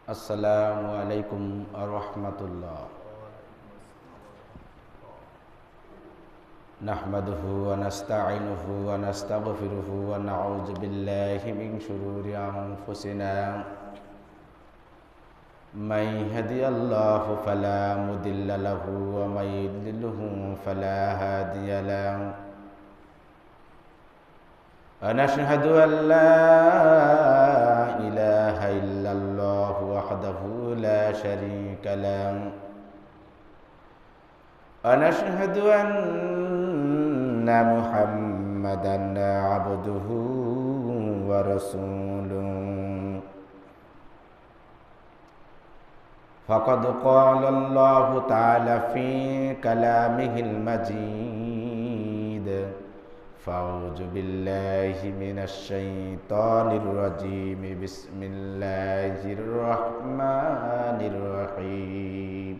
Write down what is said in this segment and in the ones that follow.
আসসালামু আলাইকুম আরহামাতুল্লাহ। নাহমাদুহু ওয়া নাস্তাঈনুহু ওয়া নাস্তাগফিরুহু ওয়া নাউযু বিল্লাহি মিন শুরুরি আনফুসিনা মান ইয়াহদিহিল্লাহু ফালা মুদিল্লা লাহু ওয়া মান ইউদ্লিলহু ফালা হাদিয়া লাহু। ونشهد أن لا إله إلا الله وحده لا شريك له ونشهد أن محمدا عبده ورسوله فقد قال الله تعالى في كلامه المجيد فأعوذ بالله من الشيطان الرجيم بسم الله الرحمن الرحيم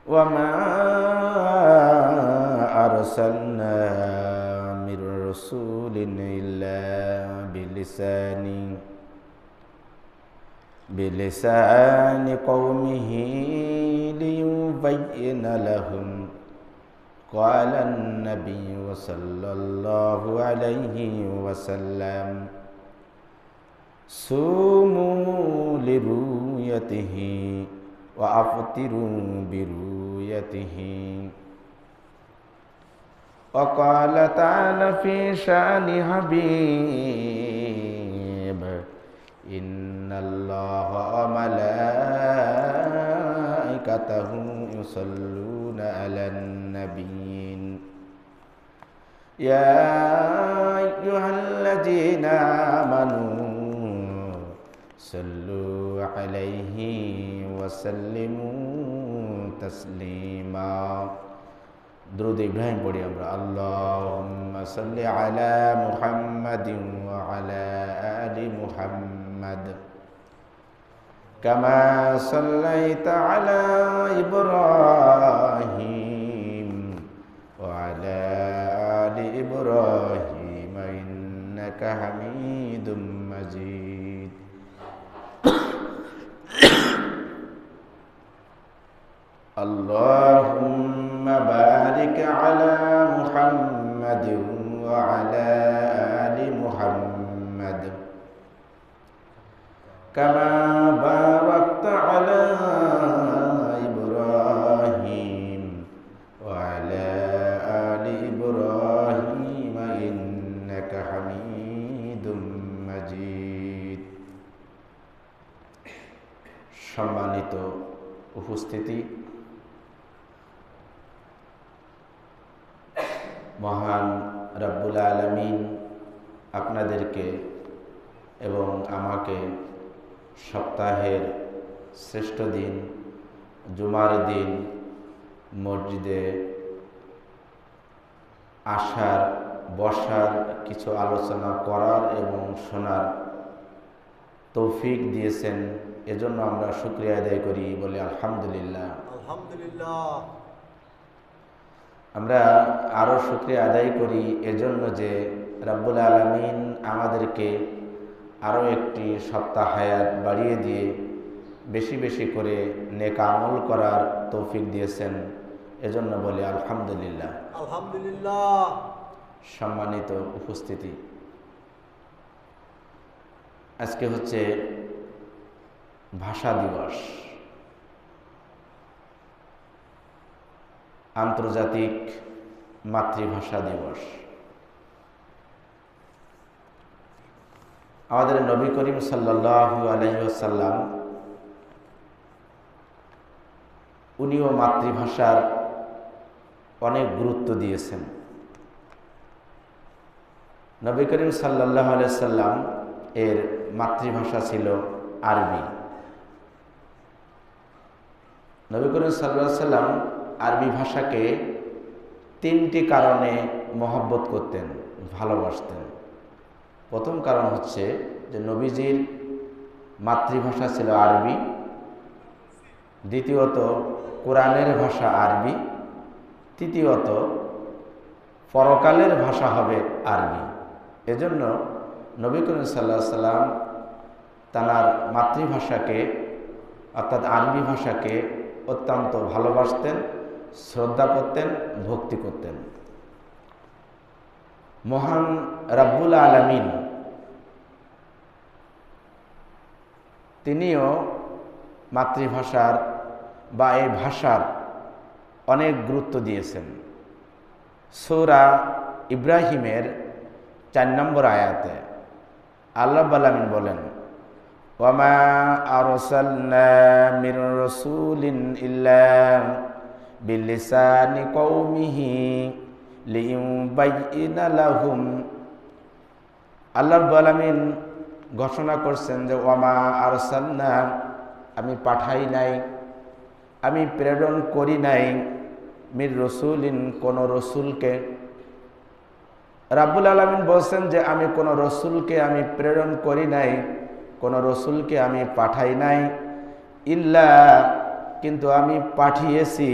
وما أرسلنا من رسول إلا بلسان قومه ليبين لهم قال النبي صلى الله عليه وسلم صوموا لرؤيته وأفطروا برؤيته. وقال تعالى في شأن حبيب إن الله وملائكته يصلون على النبي يا أيها الذين آمنوا صلوا عليه وسلموا تسليما. درود إبراهيم পড়ি আমরা। اللهم صل على محمد وعلى آل محمد كما صليت على إبراهيم وعلى آل إبراهيم إنك حميد مجيد. اللهم بارك على محمد وعلى آل محمد كما باركت على إبراهيم وعلى آل إبراهيم إنك حميد مجيد. সম্মানিত উপস্থিতি, মহান রব্বুল আলামিন আপনাদেরকে এবং আমাকে সপ্তাহের শ্রেষ্ঠ দিন জুমার দিন মসজিদে আসার, বসার, কিছু আলোচনা করার এবং শোনার তৌফিক দিয়েছেন। এজন্য আমরা শুকরিয়া আদায় করি, বলি আলহামদুলিল্লাহ। আলহামদুলিল্লাহ। আমরা আরও শুকরিয়া আদায় করি এজন্য যে রব্বুল আলামিন আমাদেরকে আরও একটি সপ্তাহ হায়াত বাড়িয়ে দিয়ে বেশি বেশি করে নেক আমল করার তৌফিক দিয়েছেন। এজন্য বলি আলহামদুলিল্লাহ। আলহামদুলিল্লাহ। সম্মানিত উপস্থিতি, আজকে হচ্ছে ভাষা দিবস, আন্তর্জাতিক মাতৃভাষা দিবস। আমাদের নবী করিম সাল্লাল্লাহু আলাইহি ওয়াসাল্লাম উনিও মাতৃভাষার অনেক গুরুত্ব দিয়েছেন। নবী করিম সাল্লাল্লাহু আলাইহি ওয়াসাল্লাম এর মাতৃভাষা ছিল আরবি। নবী করিম সাল্লাল্লাহু আলাইহি ওয়াসাল্লাম আরবি ভাষাকে তিনটি কারণে মহব্বত করতেন, ভালোবাসতেন। প্রথম কারণ হচ্ছে যে নবীজির মাতৃভাষা ছিল আরবি, দ্বিতীয়ত কোরআনের ভাষা আরবি, তৃতীয়ত পরকালের ভাষা হবে আরবি। এজন্য নবী করিম সাল্লাল্লাহু আলাইহি সাল্লাম তাঁর মাতৃভাষাকে অর্থাৎ আরবি ভাষাকে অত্যন্ত ভালোবাসতেন, শ্রদ্ধা করতেন, ভক্তি করতেন। মহান রাব্বুল আলামিন তিনিও মাতৃভাষার বা এই ভাষার অনেক গুরুত্ব দিয়েছেন। সূরা ইব্রাহিমের 4 নম্বর আয়াতে আল্লাহ রাব্বুল আলামিন বলেন, ওয়ামা আরসালনা মির রাসূলিন ইল্লা বিলিসানি কওমিহি লিইউবাইয়িনা লাহুম। আল্লাহ রাব্বুল আলামিন ঘোষণা করছেন যে ওয়ামা আরসালনা, আমি পাঠাই নাই, আমি প্রেরণ করি নাই, মির রসুলিন, কোন রসুলকে। রাব্বুল আলামিন বলছেন যে আমি কোন রসুলকে আমি প্রেরণ করি নাই, কোন রসুলকে আমি পাঠাই নাই, ইল্লা, কিন্তু আমি পাঠিয়েছি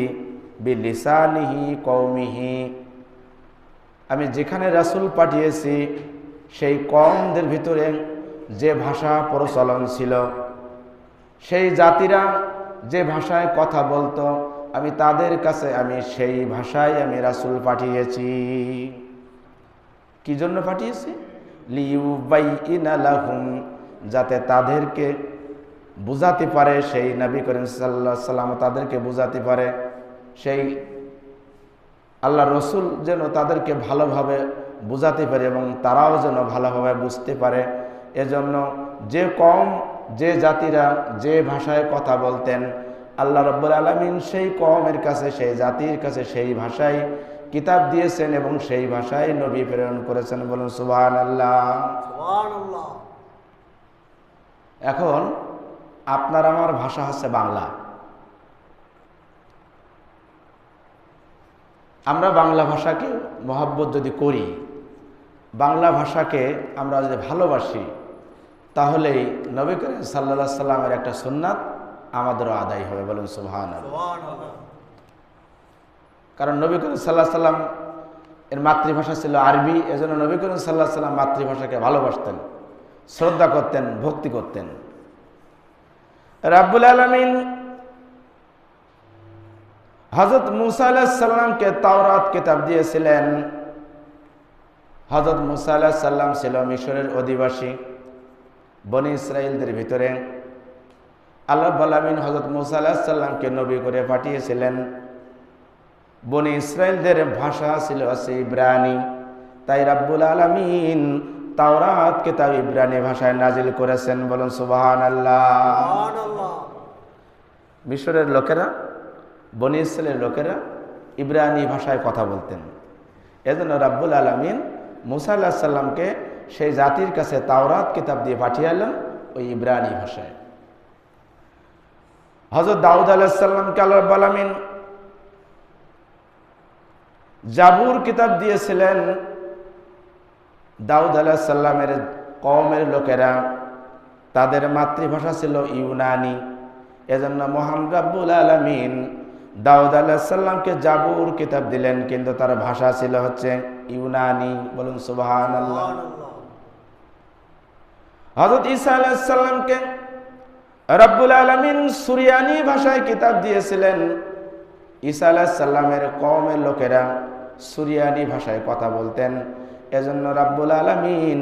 বিলিসানিহি কওমিহি, আমি যেখানে রাসূল পাঠিয়েছি সেই কওমদের ভিতরে যে ভাষা প্রচলন ছিল, সেই জাতিরা যে ভাষায় কথা বলতো, আমি তাদের কাছে আমি সেই ভাষায় আমি রাসূল পাঠিয়েছি। কি জন্য পাঠিয়েছি? লিইউবাইয়িনা লাহুম, যাতে তাদেরকে বুঝাতে পারে, সেই নবী করিম সাল্লাল্লাহু আলাইহি সাল্লাম তাদেরকে বুঝাতে পারে, সেই আল্লাহ রসুল যেন তাদেরকে ভালোভাবে বুঝাতে পারে এবং তারাও যেন ভালোভাবে বুঝতে পারে। এজন্য যে কওম, যে জাতিরা যে ভাষায় কথা বলতেন, আল্লাহ রাব্বুল আলামিন সেই কওমের কাছে, সেই জাতির কাছে সেই ভাষায় কিতাব দিয়েছেন এবং সেই ভাষায় নবী প্রেরণ করেছেন। বলুন সুবহানাল্লাহ। সুবহানাল্লাহ। এখন আপনার আমার ভাষা হচ্ছে বাংলা। আমরা বাংলা ভাষাকে মহব্বত যদি করি, বাংলা ভাষাকে আমরা যদি ভালোবাসি, তাহলেই নবী করিম সাল্লাল্লাহু আলাইহি সাল্লামের একটা সুন্নাত আমাদেরও আদায় হবে। বলুন সুবহানাল্লাহ। সুবহানাল্লাহ। কারণ নবী করিম সাল্লাল্লাহু আলাইহি সাল্লাম এর মাতৃভাষা ছিল আরবি, এজন্য নবী করিম সাল্লাল্লাহু আলাইহি সাল্লাম মাতৃভাষাকে ভালোবাসতেন, শ্রদ্ধা করতেন, ভক্তি করতেন। রাব্বুল আলামিন হযরত মূসা আলাইহিস সালামকে তাওরাত কিতাব দিয়েছিলেন। হযরত মূসা আলাইহিস সালাম ছিল মিশরের অধিবাসী, বনি ইসরাইলদের ভিতরে আল্লাহ রাব্বুল আলামিন হযরত মূসা আলাইহিস সালামকে নবী করে পাঠিয়েছিলেন। বনি ইসরাইলদের ভাষা ছিল ইব্রানি, তাই রাব্বুল আলামিন তাওরাত কিতাব ইব্রানি ভাষায় নাজিল করেছেন। বলুন সুবহানাল্লাহ। সুবহানাল্লাহ। মিশরের লোকেরা, বনি ইসরাইলের লোকেরা ইব্রানি ভাষায় কথা বলতেন। এজন্য রাব্বুল আলামিন মূসা আলাইহিস সালামকে সেই জাতির কাছে তাওরাত কিতাব দিয়ে পাঠিয়েলেন ওই ইব্রানি ভাষায়। হযরত দাউদ আলাইহিস সালামকে আল্লাহ রাব্বুল আলামিন জাবুর কিতাব দিয়েছিলেন। দাউদ আলাইহিস সালামের কওমের লোকেরা, তাদের মাতৃভাষা ছিল ইউনানি, এজন্য মহান রাব্বুল আলামিন দাউদ আলাইহিস সালামকে জাবুর কিতাব দিলেন, কিন্তু তার ভাষা ছিল হচ্ছে ইউনানি। বলুন সুবহানাল্লাহ। সুবহানাল্লাহ। হযরত ঈসা আলাইহিস সালামকে রাব্বুল আলামিন সুরিয়ানি ভাষায় কিতাব দিয়েছিলেন। ঈসা আলাইহিস সালামের কওমের লোকেরা সুরিয়ানি ভাষায় কথা বলতেন, এজন্য রাব্বুল আলামিন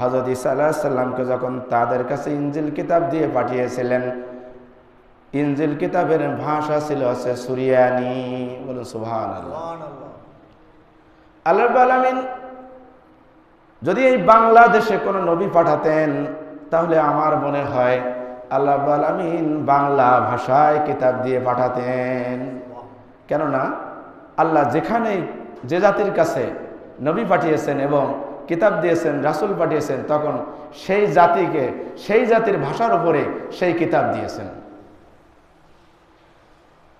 হযরত ঈসা আলাইহিস সালামকে যখন তাদের কাছে ইনজিল কিতাব দিয়ে পাঠিয়েছিলেন, ইনজিল কিতাবের ভাষা ছিল হচ্ছে সুরিয়ানি। বলুন সুবহানাল্লাহ। সুবহানাল্লাহ। আল্লাহ রাব্বুল আলামিন যদি এই বাংলাদেশে কোনো নবী পাঠাতেন, তাহলে আমার মনে হয় আল্লাহ রাব্বুল আলামিন বাংলা ভাষায় কিতাব দিয়ে পাঠাতেন। কেননা আল্লাহ যেখানেই যে জাতির কাছে নবী পাঠিয়েছেন এবং কিতাব দিয়েছেন, রাসূল পাঠিয়েছেন, তখন সেই জাতিকে সেই জাতির ভাষার উপরে সেই কিতাব দিয়েছেন।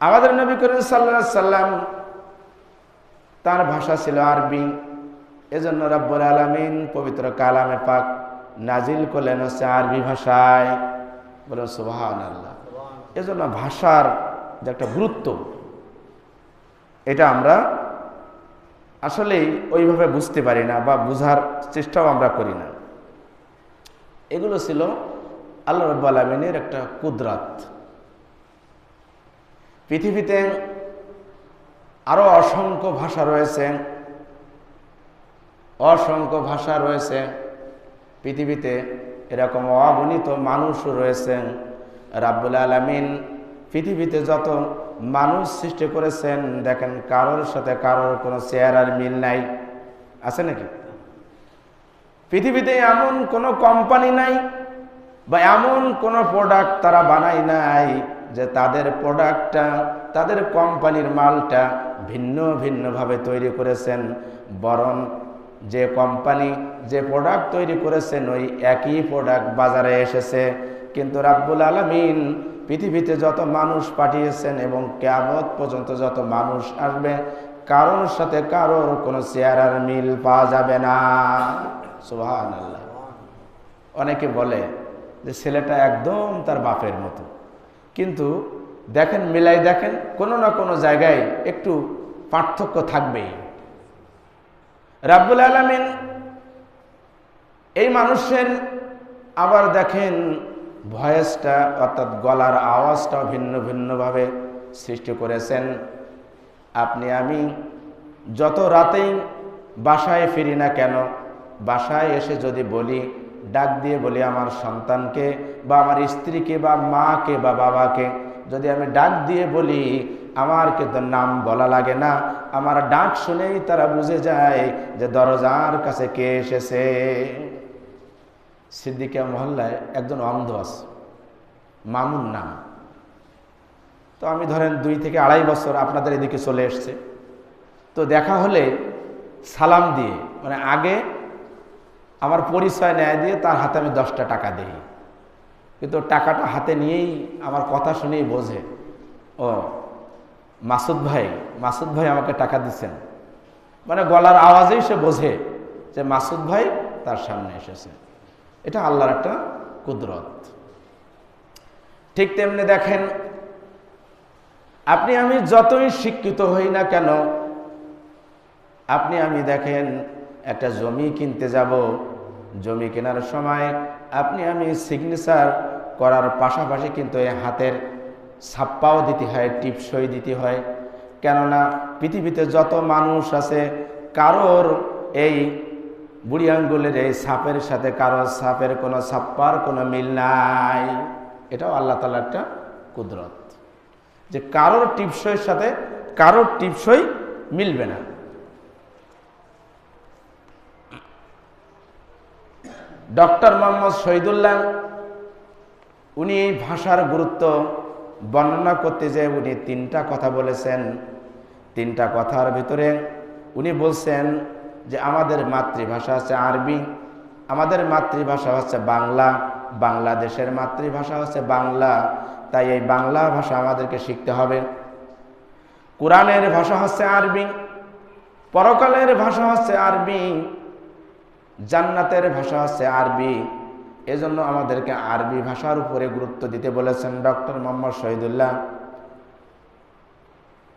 আমাদের নবী করিম সাল্লাল্লাহু আলাইহি সাল্লাম তার ভাষা ছিল আরবি, এজন্য রাব্বুল আলামিন পবিত্র কালামে পাক নাজিল করলেন হচ্ছে আরবি ভাষায়। বলুন সুবহানাল্লাহ। এজন্য ভাষার যে একটা গুরুত্ব, এটা আমরা আসলেই ওইভাবে বুঝতে পারি না বা বুঝার চেষ্টাও আমরা করি না। এগুলো ছিল আল্লাহ রাব্বুল আলামিনের একটা কুদরত। পৃথিবীতে আরো অসংখ্য ভাষা রয়েছে, অসংখ্য ভাষা রয়েছে পৃথিবীতে, এরকম অগণিত মানুষও রয়েছেন। রাব্বুল আলামিন পৃথিবীতে যত মানুষ সৃষ্টি করেছেন, দেখেন কারোর সাথে কারোর কোনো চেহারার মিল নাই, আছে নাকি? পৃথিবীতে এমন কোনো কোম্পানি নাই বা এমন কোনো প্রোডাক্ট তারা বানায় নাই যে তাদের প্রোডাক্টটা, তাদের কোম্পানির মালটা ভিন্ন ভিন্নভাবে তৈরি করেছেন, বরং যে কোম্পানি যে প্রোডাক্ট তৈরি করেছেন ওই একই প্রোডাক্ট বাজারে এসেছে। কিন্তু রাব্বুল আলামিন পৃথিবীতে যত মানুষ পাঠিয়েছেন এবং কিয়ামত পর্যন্ত যত মানুষ আসবে, কারোর সাথে কারোর কোনো চেহারার মিল পাওয়া যাবে না। সুবহানাল্লাহ। অনেকে বলে যে ছেলেটা একদম তার বাপের মতো, কিন্তু দেখেন মিলাই দেখেন কোনো না কোনো জায়গায় একটু পার্থক্য থাকবেই। রাব্বুল আলামিন এই মানুষের আবার দেখেন ভয়েসটা, অর্থাৎ গলার আওয়াজটাও ভিন্ন ভিন্নভাবে সৃষ্টি করেছেন। আপনি আমি যত রাতেই বাসায় ফিরি না কেন, বাসায় এসে যদি বলি, ডাক দিয়ে বলি আমার সন্তানকে বা আমার স্ত্রীকে বা মাকে বা বাবাকে, যদি আমি ডাক দিয়ে বলি, আমার কিন্তু নাম বলা লাগে না, আমার ডাক শুনেই তারা বুঝে যায় যে দরজার কাছে কে এসেছে। সিদ্দিকিয়া মহল্লায় একজন অন্ধ আছে, মামুন নাম। তো আমি ধরেন 2 থেকে 2.5 বছর আপনাদের এদিকে চলে এসছে, তো দেখা হলে সালাম দিয়ে, মানে আগে আমার পরিচয় নেয় দিয়ে তার হাতে আমি 10টা টাকা দিই, কিন্তু টাকাটা হাতে নিয়েই আমার কথা শুনেই বোঝে ও মাসুদ ভাই আমাকে টাকা দিচ্ছেন, মানে গলার আওয়াজেই সে বোঝে যে মাসুদ ভাই তার সামনে এসেছে। এটা আল্লাহর একটা কুদরত। ঠিক তেমনি দেখেন, আপনি আমি যতই শিক্ষিত হই না কেন, আপনি আমি দেখেন একটা জমি কিনতে যাব, জমি কেনার সময় আপনি আমি সিগনেচার করার পাশাপাশি কিন্তু এই হাতের ছাপ্পাও দিতে হয়, টিপসই দিতে হয়। কেননা পৃথিবীতে যত মানুষ আছে, কারোর এই বুড়ি আঙ্গুলের এই ছাপের সাথে কারোর ছাপের কোনো ছাপ্পার কোনো মিল নাই। এটাও আল্লাহ তাআলার একটা কুদরত যে কারোর টিপসইয়ের সাথে কারোর টিপসই মিলবে না। ডক্টর মোহাম্মদ শহীদুল্লাহ উনি এই ভাষার গুরুত্ব বর্ণনা করতে যেয়ে উনি 3টা কথা বলেছেন। 3টা কথার ভিতরে উনি বলছেন যে আমাদের মাতৃভাষা হচ্ছে আরবি, আমাদের মাতৃভাষা হচ্ছে বাংলা, বাংলাদেশের মাতৃভাষা হচ্ছে বাংলা, তাই এই বাংলা ভাষা আমাদেরকে শিখতে হবে। কোরআনের ভাষা হচ্ছে আরবি, পরকালের ভাষা হচ্ছে আরবি, জান্নাতের ভাষা হচ্ছে আরবি। এজন্য আমাদেরকে আরবি ভাষার উপরে গুরুত্ব দিতে বলেছেন ডক্টর মোহাম্মদ শহীদুল্লাহ।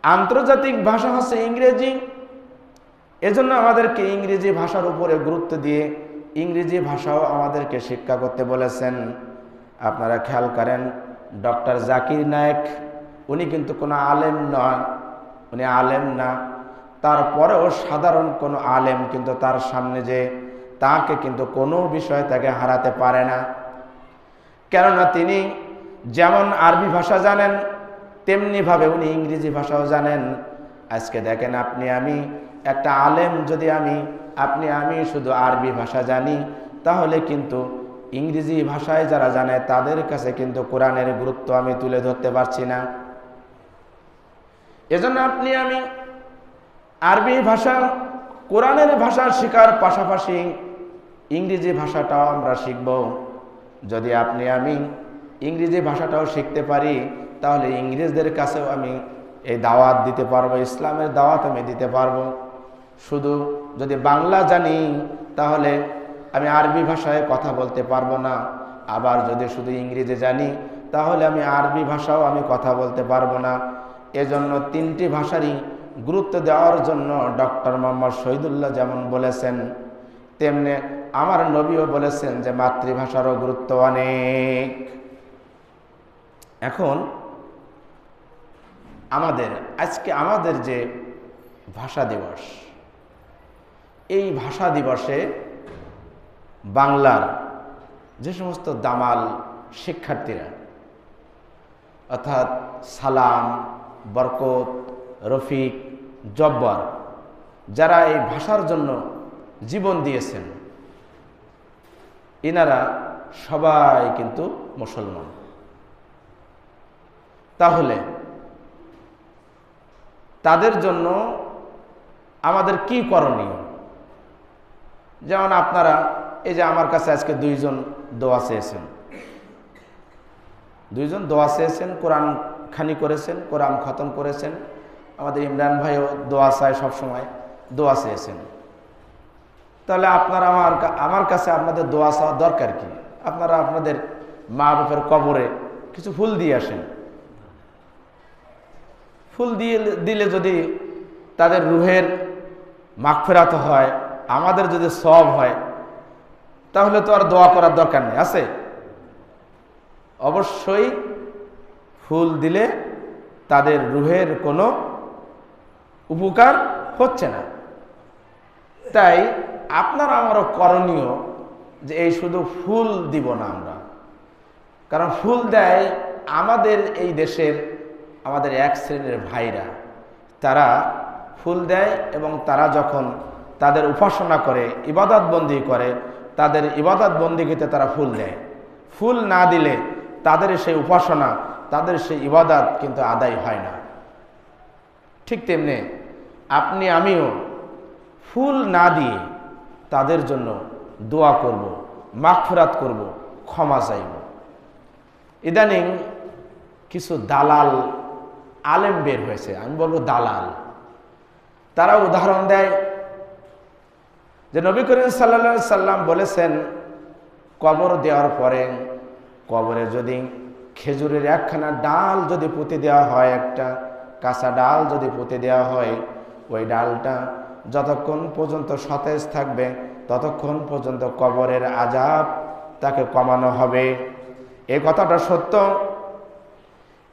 আন্তর্জাতিক ভাষা হচ্ছে ইংরেজি, এজন্য আমাদেরকে ইংরেজি ভাষার উপরে গুরুত্ব দিয়ে ইংরেজি ভাষাও আমাদেরকে শিক্ষা করতে বলেছেন। আপনারা খেয়াল করেন, ডক্টর জাকির নায়েক উনি কিন্তু কোনো আলেম নয়, উনি আলেম না, তারপরেও সাধারণ কোনো আলেম কিন্তু তার সামনে যে তাকে কিন্তু কোনো বিষয় তাকে হারাতে পারে না। কেননা তিনি যেমন আরবি ভাষা জানেন, তেমনিভাবে উনি ইংরেজি ভাষাও জানেন। আজকে দেখেন, আপনি আমি একটা আলেম যদি আপনি আমি শুধু আরবি ভাষা জানি, তাহলে কিন্তু ইংরেজি ভাষায় যারা জানে তাদের কাছে কিন্তু কোরআনের গুরুত্ব আমি তুলে ধরতে পারছি না। এজন্য আপনি আমি আরবি ভাষা, কোরআনের ভাষা শেখার পাশাপাশি ইংরেজি ভাষাটাও আমরা শিখব। যদি আপনি আমি ইংরেজি ভাষাটাও শিখতে পারি, তাহলে ইংরেজদের কাছেও আমি এই দাওয়াত দিতে পারবো, ইসলামের দাওয়াত আমি দিতে পারবো। শুধু যদি বাংলা জানি তাহলে আমি আরবি ভাষায় কথা বলতে পারবো না, আবার যদি শুধু ইংরেজি জানি তাহলে আমি আরবি ভাষাও আমি কথা বলতে পারবো না। এজন্য 3টি ভাষারই গুরুত্ব দেওয়ার জন্য ডক্টর মোহাম্মদ শহীদুল্লাহ যেমন বলেছেন, তেমনি আমার নবীও বলেছেন যে মাতৃভাষারও গুরুত্ব অনেক। এখন আজকে আমাদের যে ভাষা দিবস, এই ভাষা দিবসে বাংলার যে সমস্ত দামাল শিক্ষার্থীরা অর্থাৎ সালাম, বরকত, রফিক, জব্বার, যারা এই ভাষার জন্য জীবন দিয়েছেন, এনারা সবাই কিন্তু মুসলমান। তাহলে তাদের জন্য আমাদের কি করণীয়? যেমন আপনারা এই যে আমার কাছে আজকে দুইজন দোয়া চেয়েছেন, কোরআন খানি করেছেন, কোরআন খতম করেছেন। আমাদের ইমরান ভাইও দোয়া চায়, সবসময় দোয়া চেয়েছেন। তাহলে আপনারা আমার কাছে আপনাদের দোয়া চাওয়ার দরকার কি? আপনারা আপনাদের মা বাপের কবরে কিছু ফুল দিয়ে আসেন। ফুল দিলে যদি তাদের রুহের মাগফিরাত হয়, আমাদের যদি সওয়াব হয়, তাহলে তো আর দোয়া করার দরকার নেই, আছে? অবশ্যই ফুল দিলে তাদের রুহের কোনো উপকার হচ্ছে না। তাই আপনার আমারও করণীয় যে এই শুধু ফুল দিব না আমরা, কারণ ফুল দেয় আমাদের এই দেশের আমাদের এক শ্রেণীর ভাইরা, তারা ফুল দেয় এবং তারা যখন তাদের উপাসনা করে, ইবাদত বন্দি করে, তাদের ইবাদত বন্দিগিতে তারা ফুল দেয়। ফুল না দিলে তাদের সেই উপাসনা, তাদের সেই ইবাদত কিন্তু আদায় হয় না। ঠিক তেমনি আপনি আমিও ফুল না দিয়ে তাদের জন্য দোয়া করব, মাগফিরাত করব, ক্ষমা চাইব। ইদানিং কিছু দালাল আলেম বের হয়েছে, আমি বলবো দালাল। তারা উদাহরণ দেয় যে নবী করিম সাল্লাল্লাহু আলাইহি সাল্লাম বলেছেন, কবর দেওয়ার পরে কবরে যদি খেজুরের একখানা ডাল যদি পুঁতে দেওয়া হয়, একটা কাঁচা ডাল যদি পুঁতে দেওয়া হয়, ওই ডালটা যতক্ষণ পর্যন্ত সতেজ থাকবে ততক্ষণ পর্যন্ত কবরের আযাব তাকে কমানো হবে। এই কথাটা সত্য,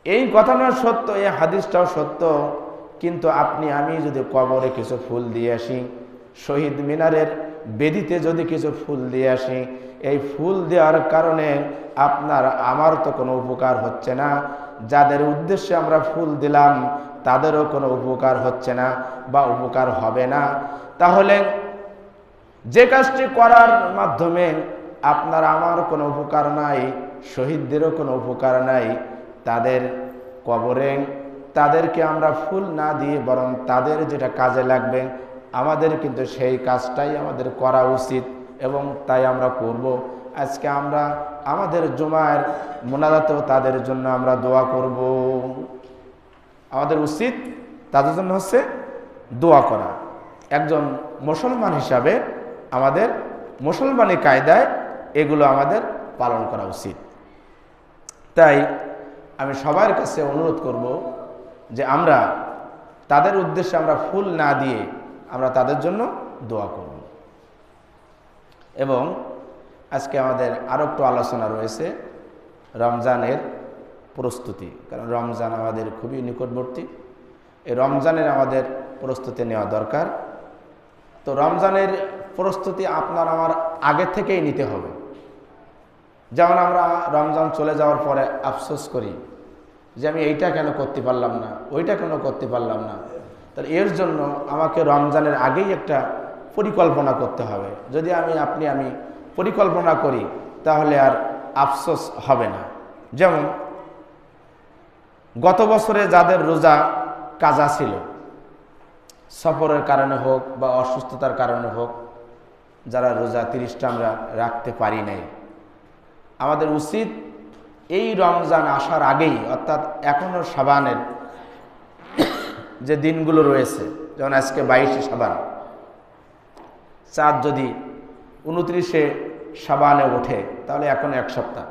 এই কথাটা সত্য, এই হাদিসটাও সত্য। কিন্তু আপনি আমি যদি কবরে কিছু ফুল দিয়ে আসি, শহীদ মিনারের বেদিতে যদি কিছু ফুল দিয়ে আসি, এই ফুল দেওয়ার কারণে আপনার আমার তো কোনো উপকার হচ্ছে না, যাদের উদ্দেশ্যে আমরা ফুল দিলাম তাদেরও কোনো উপকার হচ্ছে না বা উপকার হবে না। তাহলে যে কাজটি করার মাধ্যমে আপনার আমার কোনো উপকার নাই, শহীদদেরও কোনো উপকার নাই, তাদের কবরে তাদেরকে আমরা ফুল না দিয়ে বরং তাদের যেটা কাজে লাগবে আমাদের কিন্তু সেই কাজটাই আমাদের করা উচিত এবং তাই আমরা করব। আজকে আমরা আমাদের জুমার মোনাজাতেও তাদের জন্য আমরা দোয়া করব। আমাদের উচিত তাদের জন্য হচ্ছে দোয়া করা। একজন মুসলমান হিসাবে আমাদের মুসলমানি কায়দায় এগুলো আমাদের পালন করা উচিত। তাই আমি সবার কাছে অনুরোধ করব যে আমরা তাদের উদ্দেশ্যে আমরা ফুল না দিয়ে আমরা তাদের জন্য দোয়া করব। এবং আজকে আমাদের আরও একটু আলোচনা রয়েছে রমজানের প্রস্তুতি, কারণ রমজান আমাদের খুবই নিকটবর্তী। এই রমজানের আমাদের প্রস্তুতি নেওয়া দরকার। তো রমজানের প্রস্তুতি আপনার আমার আগে থেকেই নিতে হবে। যেমন আমরা রমজান চলে যাওয়ার পরে আফসোস করি যে আমি এইটা কেন করতে পারলাম না, ওইটা কেন করতে পারলাম না। তাহলে এর জন্য আমাকে রমজানের আগেই একটা পরিকল্পনা করতে হবে। যদি আমি পরিকল্পনা করি তাহলে আর আফসোস হবে না। যেমন গত বছরে যাদের রোজা কাজা ছিল, সফরের কারণে হোক বা অসুস্থতার কারণে হোক, যারা রোজা 30টা আমরা রাখতে পারি নাই, আমাদের উচিত এই রমজান আসার আগেই, অর্থাৎ এখনো শাবানের যে দিনগুলো রয়েছে, যেমন আজকে 22শে শাবান, চাঁদ যদি 29শে শাবানে ওঠে তাহলে এখন 1 সপ্তাহ।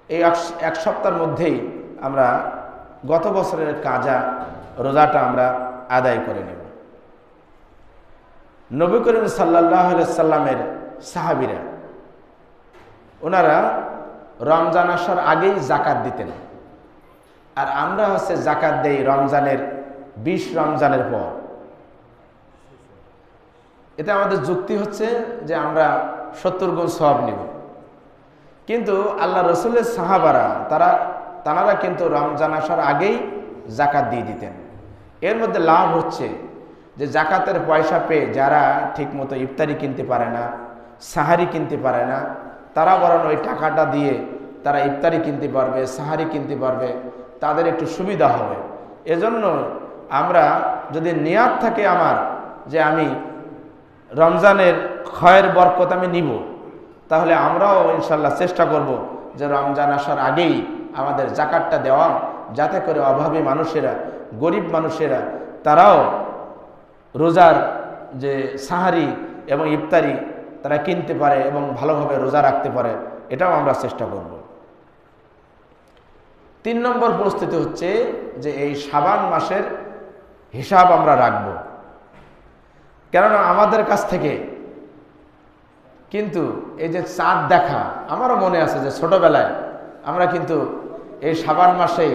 এই এক সপ্তাহের মধ্যেই আমরা গত বছরের কাজা রোজাটা আমরা আদায় করে নেব। নবী করিম সাল্লাল্লাহু আলাইহি সাল্লামের সাহাবীরা, ওনারা রমজান আসার আগেই জাকাত দিতেন, আর আমরা হচ্ছে জাকাত দেই রমজানের 20 রমজানের পর। এটা আমাদের যুক্তি হচ্ছে যে আমরা 70 গুণ সওয়াব নিব। কিন্তু আল্লাহ রসুলের সাহাবারা তারা কিন্তু রমজান আসার আগেই জাকাত দিয়ে দিতেন। এর মধ্যে লাভ হচ্ছে যে জাকাতের পয়সা পেয়ে যারা ঠিকমতো ইফতারি কিনতে পারে না, সাহারি কিনতে পারে না, তারা বরং ওই টাকাটা দিয়ে তারা ইফতারি কিনতে পারবে, সাহারি কিনতে পারবে, তাদের একটু সুবিধা হবে। এজন্য আমরা যদি নিয়াত থাকে আমার যে আমি রমজানের ক্ষয়ের বরকত আমি নিব, তাহলে আমরাও ইনশাল্লাহ চেষ্টা করব যে রমজান আসার আগেই আমাদের জাকাতটা দেওয়া, যাতে করে অভাবী মানুষেরা, গরিব মানুষেরা তারাও রোজার যে সাহারি এবং ইফতারি তারা কিনতে পারে এবং ভালোভাবে রোজা রাখতে পারে, এটাও আমরা চেষ্টা করব। 3 নম্বর পরিস্থিতি হচ্ছে যে এই শাবান মাসের হিসাব আমরা রাখব। কেননা আমাদের কাছ থেকে কিন্তু এই যে চাঁদ দেখা, আমারও মনে আছে যে ছোটবেলায় আমরা কিন্তু এই শাবান মাসেই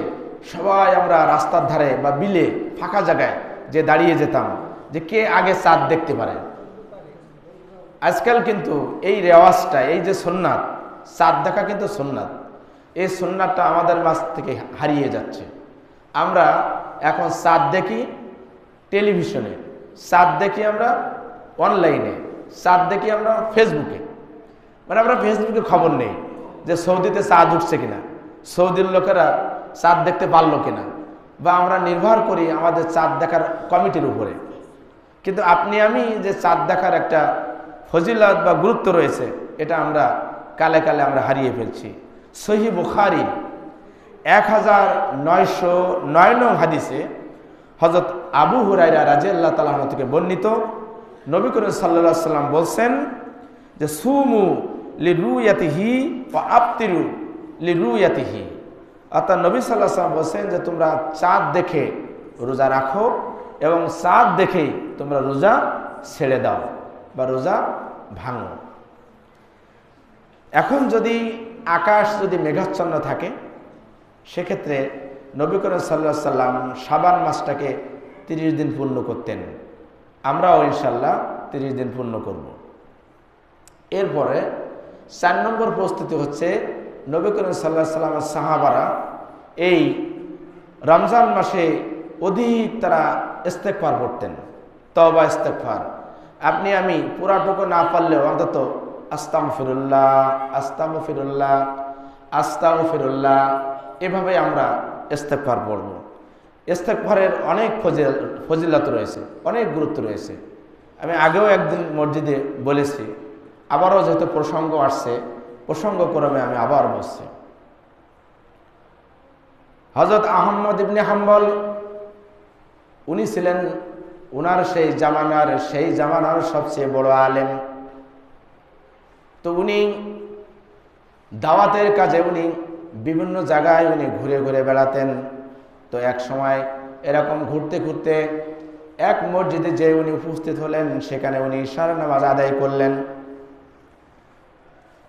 সবাই আমরা রাস্তার ধারে বা বিলে ফাঁকা জায়গায় যে দাঁড়িয়ে যেতাম যে কে আগে চাঁদ দেখতে পারে। আজকাল কিন্তু এই রেওয়াজটা, এই যে সুন্নাত, চাঁদ দেখা কিন্তু সুন্নাত, এই সুন্নাতটা আমাদের মাঝ থেকে হারিয়ে যাচ্ছে। আমরা এখন চাঁদ দেখি টেলিভিশনে, চাঁদ দেখি আমরা অনলাইনে, চাঁদ দেখি আমরা ফেসবুকে। মানে আমরা ফেসবুকে খবর নেই যে সৌদিতে চাঁদ উঠছে কিনা, সৌদির লোকেরা চাঁদ দেখতে পারলো কিনা, বা আমরা নির্ভর করি আমাদের চাঁদ দেখার কমিটির উপরে। কিন্তু আপনি আমি যে চাঁদ দেখার একটা ফজিলত বা গুরুত্ব রয়েছে, এটা আমরা কালে কালে আমরা হারিয়ে ফেলছি। সহিহ বুখারী 1909 নং হাদিসে হযরত আবু হুরায়রা রাদিয়াল্লাহু তাআলা আনহু থেকে বর্ণিত, নবী করিম সাল্লাল্লাহু আলাইহি ওয়াসাল্লাম বলছেন যে সুমু লিরুয়াতিহি ওয়া আফতিরু লিরুয়াতিহি। অর্থাৎ নবী সাল্লাল্লাহু আলাইহি ওয়াসাল্লাম বলছেন যে তোমরা চাঁদ দেখে রোজা রাখো এবং চাঁদ দেখেই তোমরা রোজা ছেড়ে দাও বা রোজা ভাঙো। এখন যদি আকাশ যদি মেঘাচ্ছন্ন থাকে, সেক্ষেত্রে নবী করিম সাল্লাল্লাহু আলাইহি ওয়াসাল্লাম শাবান মাসটাকে 30 দিন পূর্ণ করতেন। আমরাও ইনশাল্লাহ 30 দিন পূর্ণ করব। এরপরে 4 নম্বর প্রস্তুতি হচ্ছে নবী করিম সাল্লাল্লাহু আলাইহি ওয়াসাল্লামের সাহাবারা এই রমজান মাসে অধিক তারা ইস্তেগফার করতেন, তওবা ইস্তেগফার। আপনি আমি পুরাটুকু না পারলেও অন্তত আস্তাগফিরুল্লাহ, আস্তাগফিরুল্লাহ, আস্তাগফিরুল্লাহ, এভাবে আমরা ইস্তেগফার পড়ব। ইস্তেগফারের অনেক ফজিলত রয়েছে, অনেক গুরুত্ব রয়েছে। আমি আগেও একদিন মসজিদে বলেছি, আবারও যেহেতু প্রসঙ্গ আসছে, প্রসঙ্গক্রমে আমি আবার বলছি। হযরত আহমদ ইবনে হাম্বল উনি ছিলেন উনার সেই জামানার সবচেয়ে বড় আলেম। তো উনি দাওয়াতের কাজে উনি বিভিন্ন জায়গায় উনি ঘুরে ঘুরে বেড়াতেন। তো এক সময় এরকম ঘুরতে ঘুরতে এক মসজিদে যে উনি উপস্থিত হলেন, সেখানে উনি ইশারা নামাজ আদায় করলেন।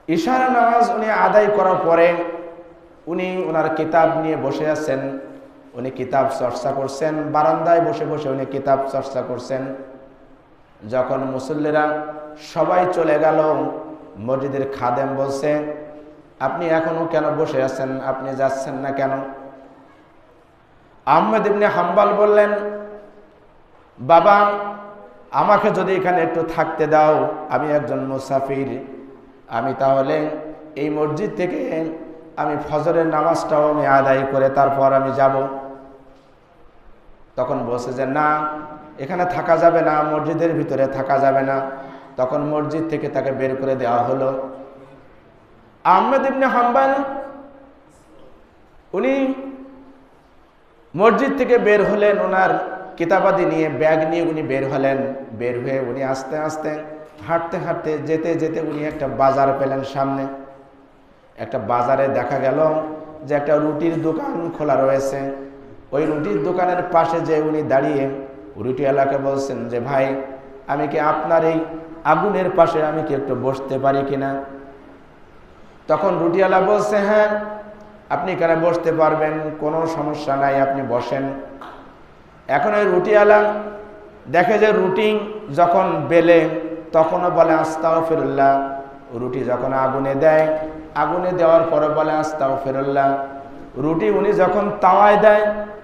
ইশারা নামাজ উনি আদায় করার পরে উনি ওনার কিতাব নিয়ে বসে আছেন, উনি কিতাব চর্চা করছেন, বারান্দায় বসে বসে উনি কিতাব চর্চা করছেন। যখন মুসল্লিরা সবাই চলে গেল, মসজিদের খাদেম বলছে, আপনি এখনো কেন বসে আছেন, আপনি যাচ্ছেন না কেন? আহমদ ইবনে হাম্বল বললেন, বাবা আমাকে যদি এখানে একটু থাকতে দাও, আমি একজন মুসাফির, আমি তাহলে এই মসজিদ থেকে আমি ফজরের নামাজটাও আমি আদায় করে তারপর আমি যাব। তখন বলছে যে না, এখানে থাকা যাবে না, মসজিদের ভিতরে থাকা যাবে না। তখন মসজিদ থেকে তাকে বের করে দেওয়া হলো। আহমদ ইবনে হাম্বল উনি মসজিদ থেকে বের হলেন, ওনার কিতাবাদি নিয়ে, ব্যাগ নিয়ে উনি বের হলেন। বের হয়ে উনি আস্তে আস্তে হাঁটতে হাঁটতে যেতে যেতে উনি একটা বাজার পেলেন সামনে। একটা বাজারে দেখা গেল যে একটা রুটির দোকান খোলা রয়েছে। ওই রুটির দোকানের পাশে যে উনি দাঁড়িয়ে রুটিওয়ালাকে বলছেন যে ভাই, আমি কি আপনার এই আগুনের পাশে আমি কি একটু বসতে পারি কিনা? তখন রুটিওয়ালা বলছে, হ্যাঁ আপনি এখানে বসতে পারবেন, কোনো সমস্যা নাই, আপনি বসেন। এখন ওই রুটিওয়ালা দেখে যে রুটি যখন বেলে তখনও বলে আস্তাগফিরুল্লাহ, রুটি যখন আগুনে দেয়, আগুনে দেওয়ার পরে বলে আস্তাগফিরুল্লাহ, রুটি উনি যখন তাওয়ায় দেয়,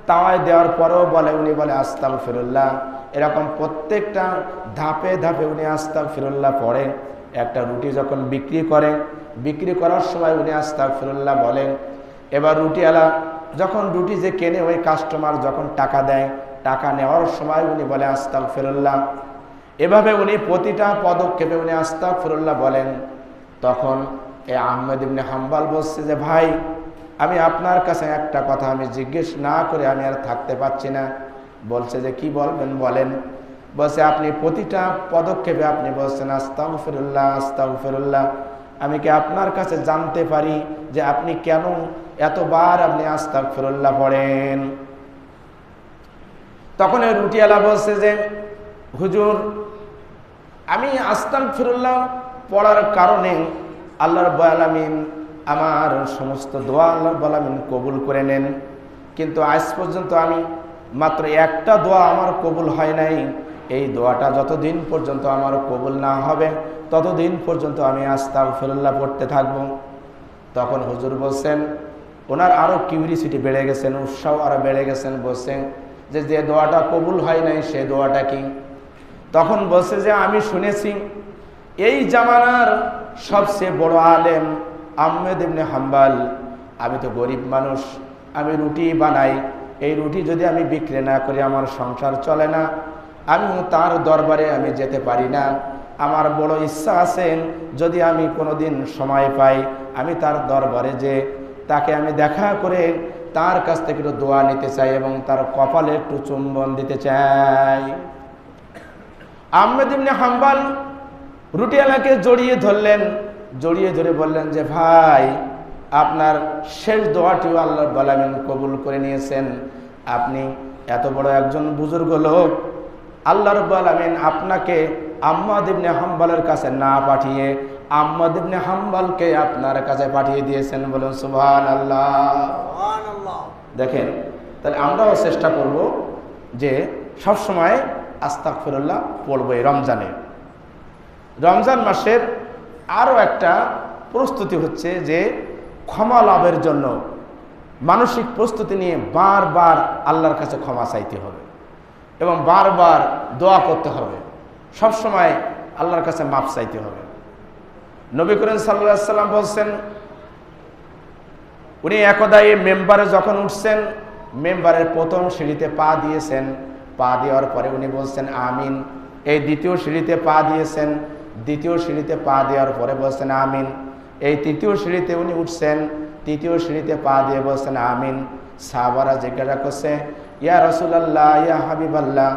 তাওয়ায় দেওয়ার পরেও উনি বলে আস্তাগফিরুল্লাহ। এরকম প্রত্যেকটা ধাপে ধাপে উনি আস্তাগফিরুল্লাহ পড়েন। একটা রুটি যখন বিক্রি করার সময় উনি আস্তাগফিরুল্লাহ বলেন। এবার রুটিওয়ালা যখন রুটি যে কেনে, ওই কাস্টমার যখন টাকা দেয়, টাকা নেওয়ার সময় উনি বলে আস্তাগফিরুল্লাহ। এভাবে উনি প্রতিটা পদক্ষেপে উনি আস্তাগফিরুল্লাহ বলেন। তখন এই আহমেদ ইবনে হাম্বল বলছে যে, ভাই আমি আপনার কাছে একটা কথা আমি জিজ্ঞেস না করে আমি আর থাকতে পারছি না। বলছে যে কি বলবেন, বলেন। বলছে আপনি প্রতিটা পদক্ষেপে আপনি বলছেন আস্তাগফিরুল্লাহ আস্তাগফিরুল্লাহ, আমি কি আপনার কাছে জানতে পারি যে আপনি কেন এতবার আপনি আস্তাগফিরুল্লাহ পড়েন? তখন ওই রুটিওয়ালা বলছে যে, হুজুর আমি আস্তাগফিরুল্লাহ পড়ার কারণে আল্লাহ রাব্বুল আলামিন আমার সমস্ত দোয়া আল্লাহ রাব্বুল আলামিন কবুল করে নেন, কিন্তু আজ পর্যন্ত আমি মাত্র একটা দোয়া আমার কবুল হয় নাই। এই দোয়াটা যতদিন পর্যন্ত আমার কবুল না হবে ততদিন পর্যন্ত আমি আস্তাগফিরুল্লাহ পড়তে থাকব। তখন হুজুর বলছেন, ওনার আরও কিউরিসিটি বেড়ে গেছেন, উৎসাহ আরও বেড়ে গেছেন। বলছেন যে যে দোয়াটা কবুল হয় নাই সে দোয়াটা কি? তখন বলছে যে আমি শুনেছি এই জামানার সবচেয়ে বড় আলেম আহমেদ ইবনে হাম্বল, আমি তো গরিব মানুষ, আমি রুটি বানাই, এই রুটি যদি আমি বিক্রি না করি আমার সংসার চলে না, আমি তার দরবারে আমি যেতে পারি না। আমার বড় ইচ্ছা আছে যদি আমি কোনোদিন সময় পাই আমি তার দরবারে যে তাকে আমি দেখা করে তার কাছ থেকে একটু দোয়া নিতে চাই এবং তার কপালে একটু চুম্বন দিতে চাই। আহমেদ ইবনে হাম্বল রুটিওয়ালাকে জড়িয়ে ধরলেন, জড়িয়ে ধরে বললেন যে ভাই আপনার শেষ দোয়াটিও আল্লাহ রাব্বুল আলামিন কবুল করে নিয়েছেন। আপনি এত বড় একজন বুজুর্গ লোক, আল্লাহ রাব্বুল আলামিন আপনাকে আহমদ ইবনে হাম্বলের কাছে না পাঠিয়ে আহমদ ইবনে হাম্বলকে আপনার কাছে পাঠিয়ে দিয়েছেন। বলুন সুবহানাল্লাহ। সুবহানাল্লাহ। দেখেন, তাহলে আমরাও চেষ্টা করব যে সবসময় আস্তাগফিরুল্লাহ পড়বো। এই রমজান মাসের আরও একটা প্রস্তুতি হচ্ছে যে ক্ষমা লাভের জন্য মানসিক প্রস্তুতি নিয়ে বারবার আল্লাহর কাছে ক্ষমা চাইতে হবে এবং বারবার দোয়া করতে হবে, সবসময় আল্লাহর কাছে মাফ চাইতে হবে। নবী করিম সাল্লাল্লাহু আলাইহি সাল্লাম বলছেন, উনি একদা এই মেম্বারে যখন উঠছেন, মেম্বারের প্রথম সিঁড়িতে পা দিয়েছেন, পা দেওয়ার পরে উনি বলছেন আমিন। এই দ্বিতীয় সিঁড়িতে পা দিয়েছেন, দ্বিতীয় সিঁড়িতে পা দেওয়ার পরে বলছেন আমিন। এই তৃতীয় সিঁড়িতে উনি উঠছেন, তৃতীয় সিঁড়িতে পা দিয়ে বলছেন আমিন। সাহাবারা জিজ্ঞাসা করছে, ইয়া রাসূলুল্লাহ, ইয়া হাবিবাল্লাহ,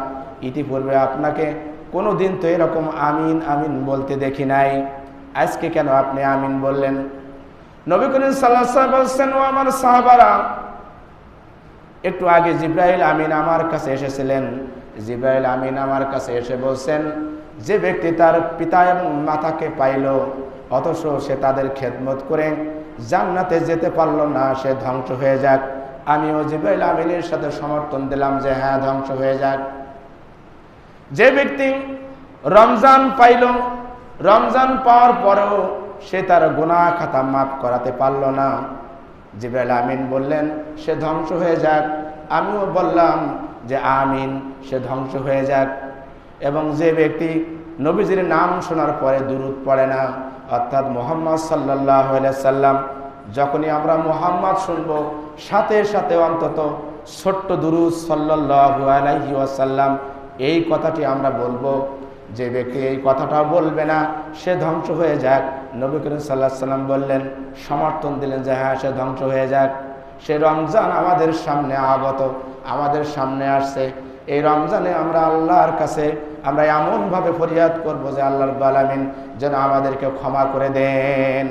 ইতিপূর্বে আপনাকে কোনো দিন তো এরকম আমিন আমিন বলতে দেখি নাই, আজকে কেন আপনি আমিন বললেন? নবী করিম সাল্লাল্লাহু আলাইহি ওয়াসাল্লাম বলছেন, ও আমার সাহাবারা, একটু আগে জিবরাইল আমিন আমার কাছে এসেছিলেন। জিবরাইল আমিন আমার কাছে এসে বলছেন, যে ব্যক্তি তার পিতা এবং মাতাকে পাইল অথচ সে তাদের খেদমত করে জান্নাতে যেতে পারল না, সে ধ্বংস হয়ে যাক। আমিও জিবরাইল আমিনের সাথে সমর্থন দিলাম যে হ্যাঁ, ধ্বংস হয়ে যাক। যে ব্যক্তি রমজান পাইল, রমজান পাওয়ার পরেও সে তার গুনাহ খাতা মাফ করাতে পারল না, জিবরাইল আমিন বললেন সে ধ্বংস হয়ে যাক। আমিও বললাম যে আমিন, সে ধ্বংস হয়ে যাক। এবং যে ব্যক্তি নবীজির নাম শোনার পরে দুরূদ পড়ে না, অর্থাৎ মুহাম্মদ সাল্লাল্লাহু আলাইহি সাল্লাম, যখনই আমরা মুহাম্মদ শুনব সাথে সাথে অন্তত ছোট্ট দুরূদ সাল্লাল্লাহু আলাইহি ওয়াসাল্লাম এই কথাটি আমরা বলবো। যে ব্যক্তি এই কথাটা বলবে না সে ধ্বংস হয়ে যাক। নবী করিম সাল্লাল্লাহু আলাইহি সাল্লাম বললেন, সমর্থন দিলেন যে হ্যাঁ, সে ধ্বংস হয়ে যাক। সে রমজান আমাদের সামনে আগত, আমাদের সামনে আসছে। এই রমজানে আমরা আল্লাহর কাছে আমরা এমনভাবে ফরিয়াদ করবো যে আল্লাহ রাব্বুল আলামিন যেন আমাদেরকে ক্ষমা করে দেন।